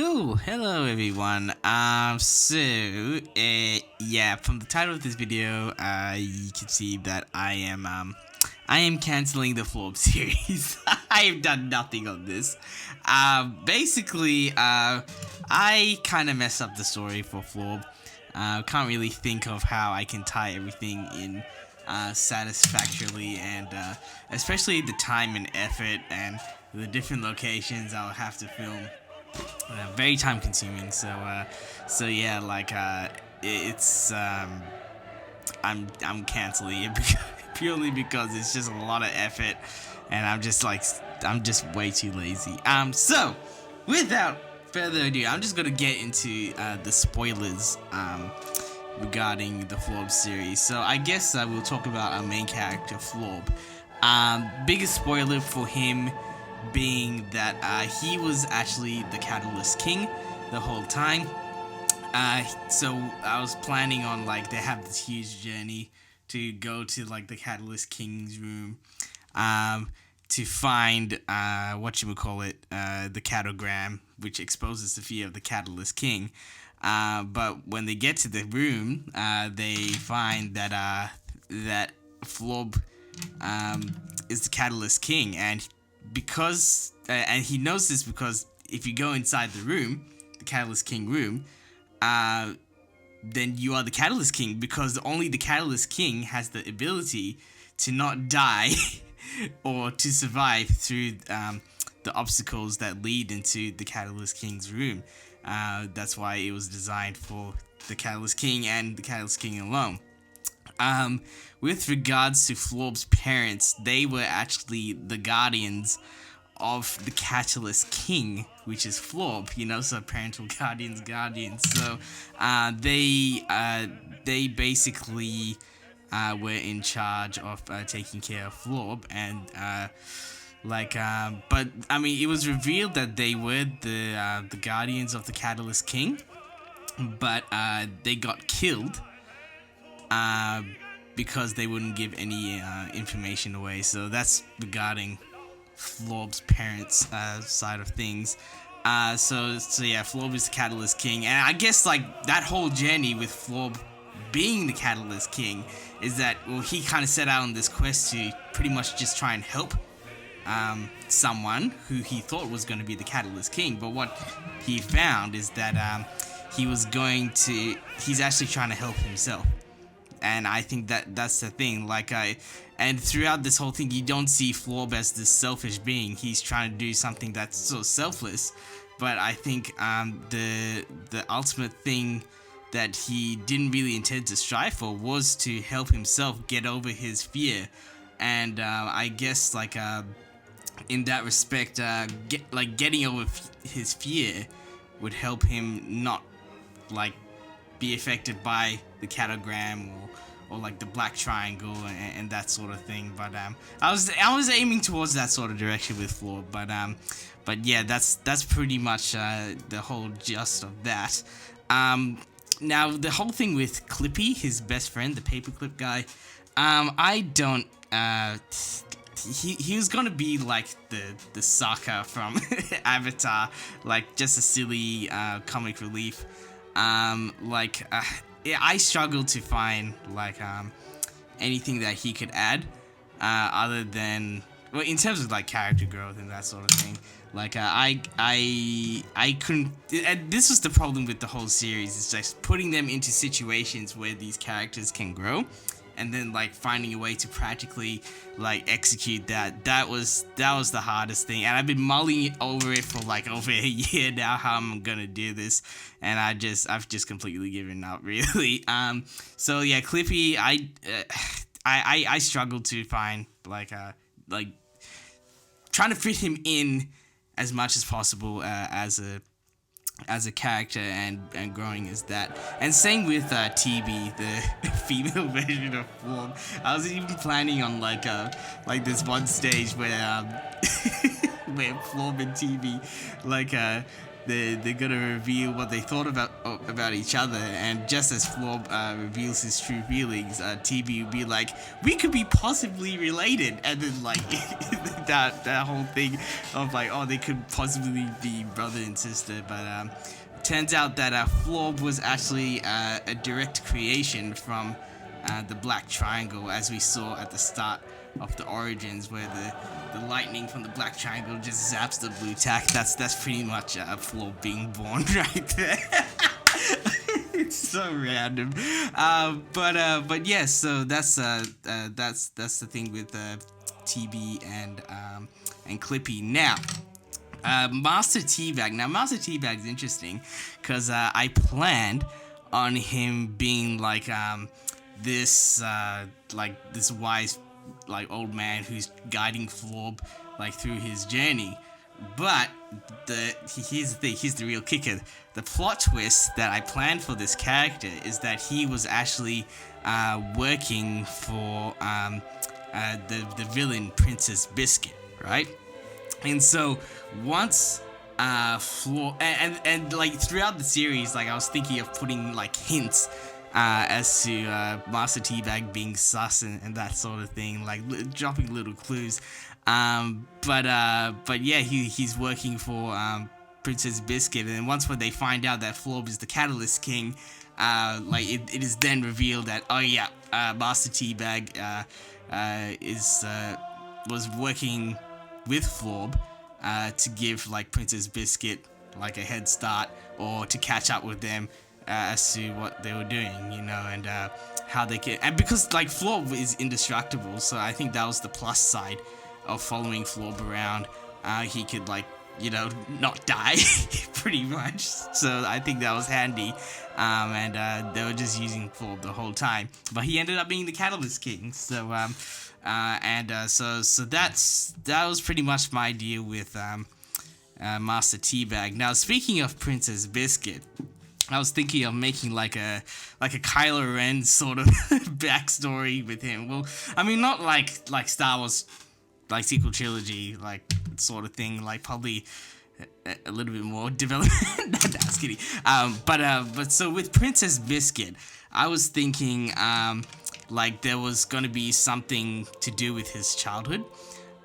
Cool. Hello, everyone. Yeah, from the title of this video, you can see that I am canceling the Florb series. I have done nothing on this. I kind of messed up the story for Florb. Can't really think of how I can tie everything in satisfactorily, and especially the time and effort and the different locations I'll have to film. Very time consuming, so yeah, it's I'm canceling it purely because it's just a lot of effort, and I'm just way too lazy. So without further ado, I'm just gonna get into the spoilers regarding the Florb series. So I guess we'll talk about our main character, Florb. Biggest spoiler for him being that he was actually the Catalyst King the whole time. So I was planning on they have this huge journey to go to the Catalyst King's room to find the catagram, which exposes the fear of the Catalyst King. But when they get to the room, they find that Florb is the Catalyst King, and he knows this because if you go inside the room, the Catalyst King room, then you are the Catalyst King, because only the Catalyst King has the ability to not die or to survive through the obstacles that lead into the Catalyst King's room. That's why it was designed for the Catalyst King and the Catalyst King alone. With regards to Florb's parents, they were actually the guardians of the Catalyst King, which is Florb, so parental guardians. So, they basically were in charge of taking care of Florb, and but I mean, it was revealed that they were the guardians of the Catalyst King, but they got killed because they wouldn't give any information away. So that's regarding Florb's parents' side of things. So yeah, Florb is the Catalyst King, and I guess that whole journey with Florb being the Catalyst King is that, well, he kind of set out on this quest to pretty much just try and help someone who he thought was going to be the Catalyst King. But what he found is that he's actually trying to help himself. And I think that's the thing. And throughout this whole thing, you don't see Florb as this selfish being. He's trying to do something that's so selfless. But I think the ultimate thing that he didn't really intend to strive for was to help himself get over his fear. And I guess in that respect, getting over his fear would help him not be affected by the catagram or the black triangle and that sort of thing. But I was aiming towards that sort of direction with Florb. But yeah, that's pretty much the whole gist of that. Now the whole thing with Clippy, his best friend, the paperclip guy, I don't. He was gonna be the Sokka from Avatar, just a silly comic relief. I struggled to find anything that he could add other than, well, in terms of character growth and that sort of thing. I couldn't. And this was the problem with the whole series, is just putting them into situations where these characters can grow, and then finding a way to practically execute that. That was the hardest thing, and I've been mulling over it for over a year now, how I'm gonna do this, and I've just completely given up, really. So yeah, Clippy, I struggled to find trying to fit him in as much as possible as a character and growing as that. And same with TB, the female version of Florb. I was even planning on this one stage where where Florb and TB they're gonna reveal what they thought about each other, and just as Florb reveals his true feelings, TB will be like, we could be possibly related, and then like that whole thing of like, oh, they could possibly be brother and sister, but turns out that Florb was actually a direct creation from the Black Triangle, as we saw at the start of the Origins, where the lightning from the Black Triangle just zaps the blue tack. That's pretty much Florb being born right there. It's so random, but yeah. So that's the thing with TB and Clippy. Now, Master Teabag. Now, Master Teabag is interesting because I planned on him being like this wise old man who's guiding Florb like through his journey. But here's the real kicker. The plot twist that I planned for this character is that he was actually working for the villain Princess Biscuit, right? And so once Florb and like throughout the series, like I was thinking of putting like hints as to Master Teabag being sus and that sort of thing, like dropping little clues. But yeah, he's working for Princess Biscuit, and once when they find out that Florb is the Catalyst King, like it is then revealed that Master Teabag was working with Florb to give like Princess Biscuit like a head start, or to catch up with them as to what they were doing, and how they can, and because like Florb is indestructible, so I think that was the plus side of following Florb around. He could like not die pretty much, so I think that was handy, and they were just using Florb the whole time, but he ended up being the Catalyst King, so so that was pretty much my deal with Master Teabag. Now, speaking of Princess Biscuit, I was thinking of making like a Kylo Ren sort of backstory with him. Well, I mean, not like Star Wars like sequel trilogy like sort of thing, like probably a little bit more development. That's kidding. But so with Princess Biscuit, I was thinking like there was gonna be something to do with his childhood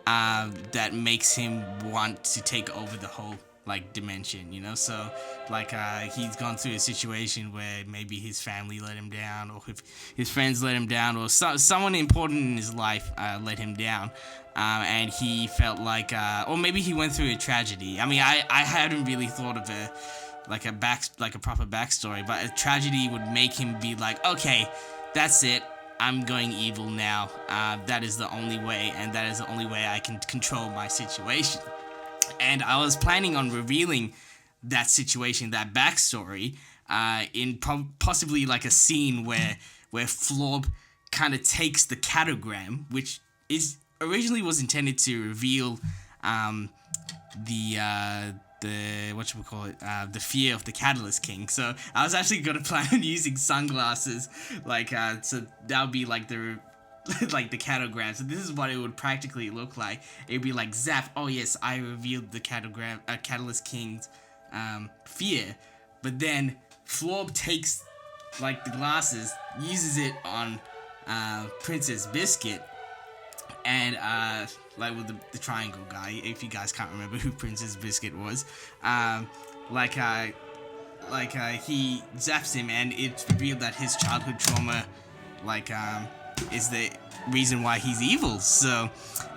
that makes him want to take over the whole like dimension, so like he's gone through a situation where maybe his family let him down, or if his friends let him down, or someone important in his life let him down, and he felt like or maybe he went through a tragedy. I mean, I hadn't really thought of a proper backstory, but a tragedy would make him be like, okay, that's it, I'm going evil now. That is the only way, and that is the only way I can control my situation. And I was planning on revealing that situation, that backstory, in possibly like a scene where Florb kind of takes the catagram, which originally was intended to reveal the the fear of the Catalyst King. So I was actually gonna plan on using sunglasses, like so that would be like the like the catagram. So this is what it would practically look like. It'd be like, zap, oh yes, I revealed the catagram, Catalyst King's fear. But then Florb takes like the glasses, uses it on Princess Biscuit, and like with the triangle guy, if you guys can't remember who Princess Biscuit was, he zaps him, and it's revealed that his childhood trauma is the reason why he's evil. So,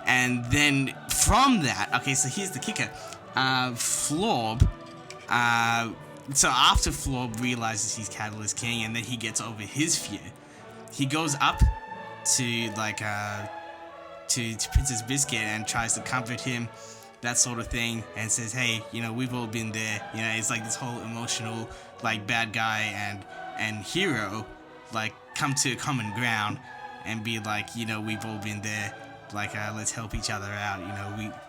and then from that, okay, so here's the kicker. Florb, so after Florb realizes he's Catalyst King, and then he gets over his fear, he goes up to to Princess Biscuit and tries to comfort him, that sort of thing, and says, hey, we've all been there. It's like this whole emotional, like, bad guy and hero, like, come to a common ground and be like, we've all been there, like, let's help each other out,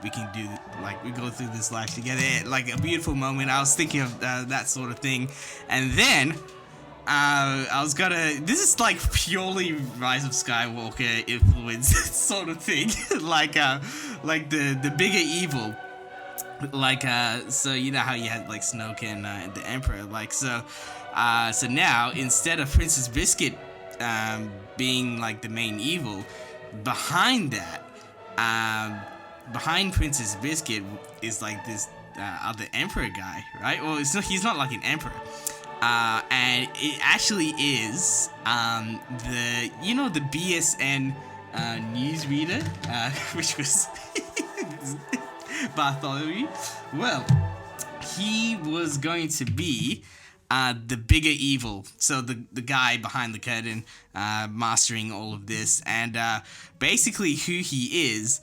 we can do, like, we go through this life together, like, a beautiful moment. I was thinking of that sort of thing, and then this is like purely Rise of Skywalker influence sort of thing, like the bigger evil like so you know how you had like Snoke and the Emperor, like so now instead of Princess Biscuit being like the main evil, behind that behind Princess Biscuit is like this other Emperor guy, right? Well, he's not like an Emperor. And it actually is the BSN newsreader, which was Bartholomew. Well, he was going to be the bigger evil. So the guy behind the curtain, mastering all of this, and basically who he is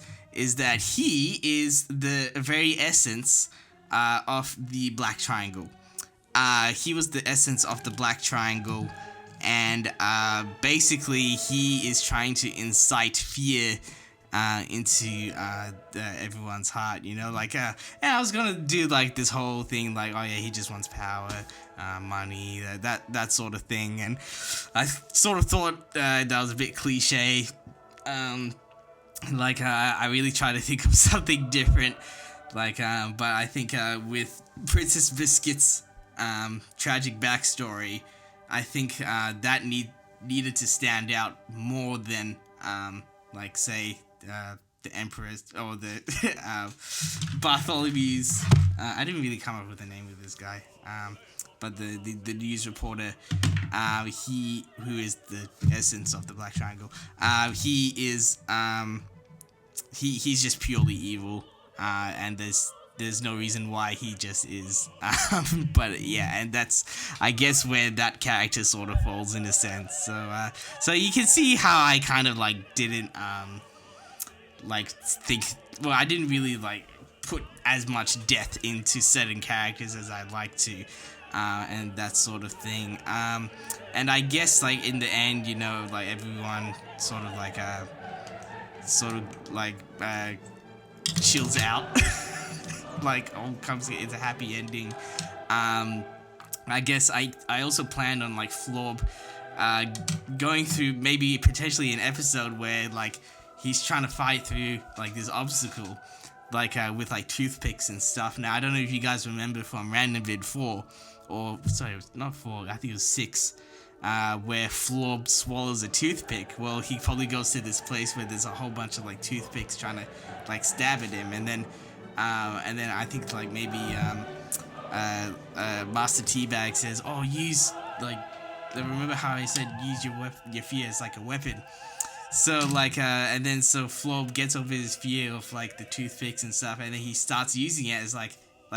that he is the very essence of the Black Triangle. He was the essence of the Black Triangle, and basically he is trying to incite fear into everyone's heart, you know, like and I was gonna do like this whole thing like, oh yeah, he just wants power, money, that sort of thing, and I sort of thought that was a bit cliche. I really try to think of something different, but I think with Princess Biscuit's tragic backstory, I think that needed to stand out more than say the Empress or the Bartholomew's. I didn't really come up with the name of this guy, but the news reporter, he who is the essence of the Black Triangle, he is he's just purely evil, and there's no reason why, he just is. But yeah, and that's, I guess, where that character sort of falls in a sense. So you can see how I kind of like didn't think. Well, I didn't really like put as much depth into certain characters as I'd like to, and that sort of thing. And I guess like in the end, you know, like everyone sort of chills out. Like all comes, it's a happy ending. I guess I also planned on like Florb going through maybe potentially an episode where like he's trying to fight through like this obstacle, like with like toothpicks and stuff. Now I don't know if you guys remember from Random Vid 4, or sorry, not 4, I think it was 6, where Florb swallows a toothpick. Well, he probably goes to this place where there's a whole bunch of like toothpicks trying to like stab at him, and then I think like maybe Master Teabag says, "Oh, use like, remember how I said use your fear as like a weapon." So like and then so Florb gets over his fear of like the toothpicks and stuff, and then he starts using it as like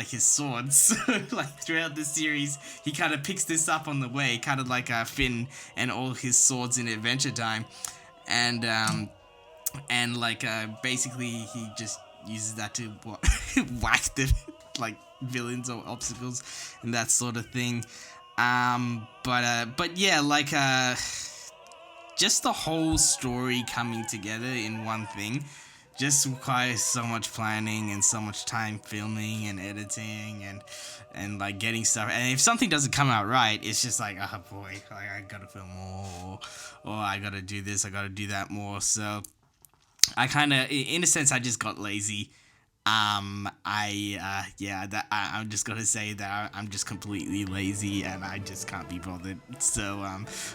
his swords. So like throughout the series, he kind of picks this up on the way, kind of like Finn and all his swords in Adventure Time, and basically he just uses that to whack the like villains or obstacles and that sort of thing. But yeah, like just the whole story coming together in one thing just requires so much planning and so much time filming and editing and like getting stuff. And if something doesn't come out right, it's just like, oh boy, like I gotta film more, or I gotta do this, I gotta do that more. So I kind of, in a sense, I just got lazy. I'm just gonna say that I'm just completely lazy and I just can't be bothered. So,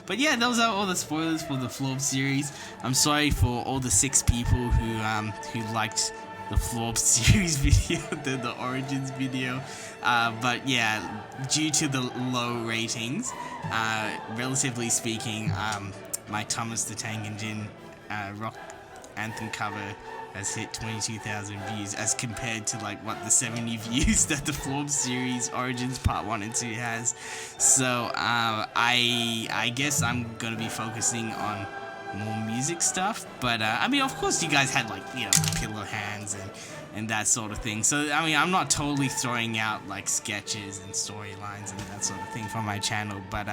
but yeah, those are all the spoilers for the Florb series. I'm sorry for all the 6 people who liked the Florb series video, the Origins video. But yeah, due to the low ratings, relatively speaking, my Thomas the Tank Engine rock anthem cover has hit 22,000 views, as compared to like what the 70 views that the Florb series Origins Part 1 and 2 has. So I guess I'm gonna be focusing on more music stuff, but I mean, of course you guys had like, you know, Pillow Hands and that sort of thing. So I mean, I'm not totally throwing out like sketches and storylines and that sort of thing from my channel, but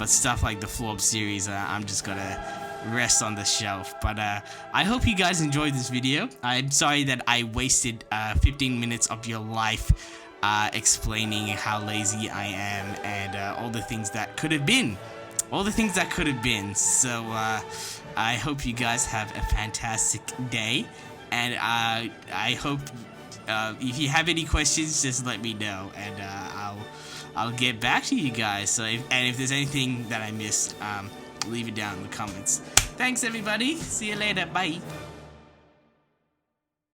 stuff like the Florb series, I'm just gonna rest on the shelf. But I hope you guys enjoyed this video. I'm sorry that I wasted 15 minutes of your life explaining how lazy I am and all the things that could have been. So I hope you guys have a fantastic day, and I hope if you have any questions, just let me know, and I'll get back to you guys. So if there's anything that I missed, leave it down in the comments. Thanks everybody. See you later. Bye.